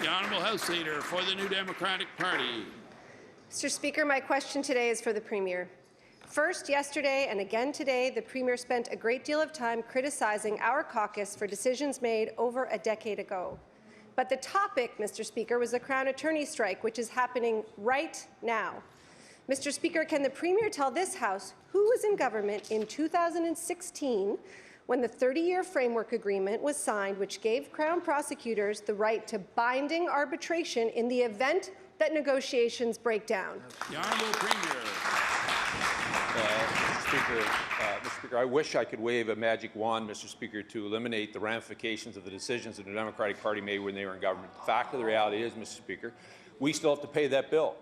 The Honourable House Leader for the New Democratic Party. Mr. Speaker, my question today is for the Premier. First, yesterday and again today, the Premier spent a great deal of time criticizing our caucus for decisions made over a decade ago. But the topic, Mr. Speaker, was the Crown Attorney strike, which is happening right now. Mr. Speaker, can the Premier tell this House who was in government in 2016 when the 30-year framework agreement was signed, which gave Crown prosecutors the right to binding arbitration in the event that negotiations break down? The Honourable Premier. Mr. Speaker, I wish I could wave a magic wand, Mr. Speaker, to eliminate the ramifications of the decisions that the Democratic Party made when they were in government. The fact of the reality is, Mr. Speaker, we still have to pay that bill.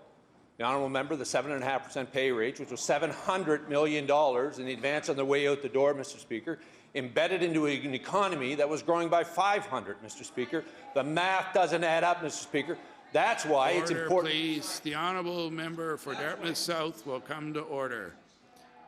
The honourable member, the 7.5% pay rate, which was $700 million in the advance on the way out the door, Mr. Speaker, embedded into an economy that was growing by 500, Mr. Speaker. The math doesn't add up, Mr. Speaker. That's why it's important. Please. The honourable member for Dartmouth South will come to order.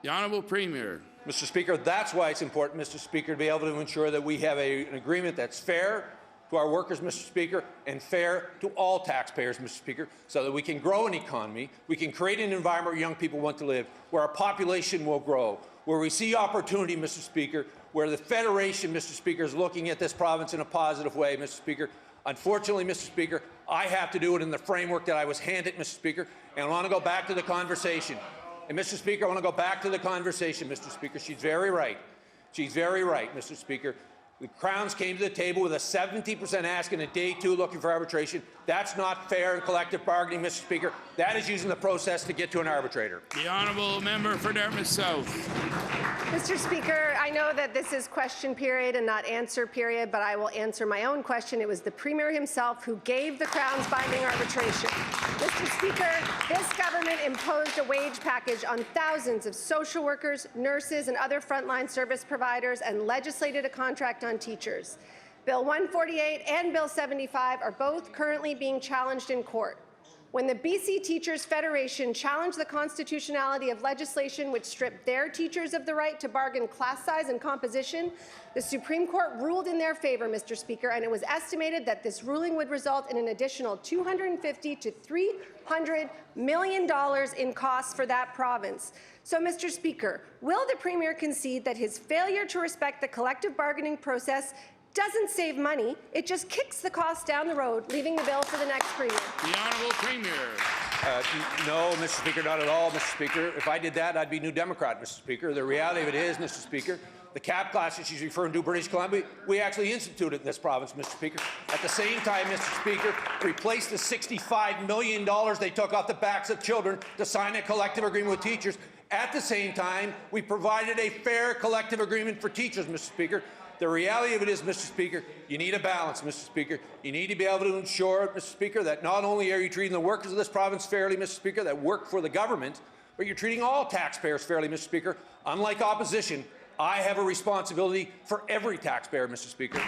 The Honourable Premier. Mr. Speaker, that's why it's important, Mr. Speaker, to be able to ensure that we have an agreement that's fair to our workers, Mr. Speaker, and fair to all taxpayers, Mr. Speaker, so that we can grow an economy, we can create an environment where young people want to live, where our population will grow, where we see opportunity, Mr. Speaker, where the Federation, Mr. Speaker, is looking at this province in a positive way, Mr. Speaker. Unfortunately, Mr. Speaker, I have to do it in the framework that I was handed, Mr. Speaker, and I want to go back to the conversation. And, Mr. Speaker, I want to go back to the conversation, Mr. Speaker. She's very right. She's very right, Mr. Speaker. The Crowns came to the table with a 70% ask and a day two looking for arbitration. That's not fair in collective bargaining, Mr. Speaker. That is using the process to get to an arbitrator. The honourable member for Dartmouth South. Mr. Speaker, I know that this is question period and not answer period, but I will answer my own question. It was the Premier himself who gave the Crown's binding arbitration. Mr. Speaker, this government imposed a wage package on thousands of social workers, nurses, and other frontline service providers and legislated a contract on teachers. Bill 148 and Bill 75 are both currently being challenged in court. When the BC Teachers Federation challenged the constitutionality of legislation which stripped their teachers of the right to bargain class size and composition, the Supreme Court ruled in their favour, Mr. Speaker, and it was estimated that this ruling would result in an additional $250 to $300 million in costs for that province. So, Mr. Speaker, will the Premier concede that his failure to respect the collective bargaining process doesn't save money, it just kicks the cost down the road, leaving the bill for the next Premier? The Honourable Premier. No, Mr. Speaker, not at all, Mr. Speaker. If I did that, I'd be New Democrat, Mr. Speaker. The reality of it is, Mr. Speaker, the cap class that she's referring to, British Columbia, we actually instituted in this province, Mr. Speaker. At the same time, Mr. Speaker, replaced the $65 million they took off the backs of children to sign a collective agreement with teachers. At the same time, we provided a fair collective agreement for teachers, Mr. Speaker. The reality of it is, Mr. Speaker, you need a balance, Mr. Speaker. You need to be able to ensure, Mr. Speaker, that not only are you treating the workers of this province fairly, Mr. Speaker, that work for the government, but you're treating all taxpayers fairly, Mr. Speaker. Unlike opposition, I have a responsibility for every taxpayer, Mr. Speaker.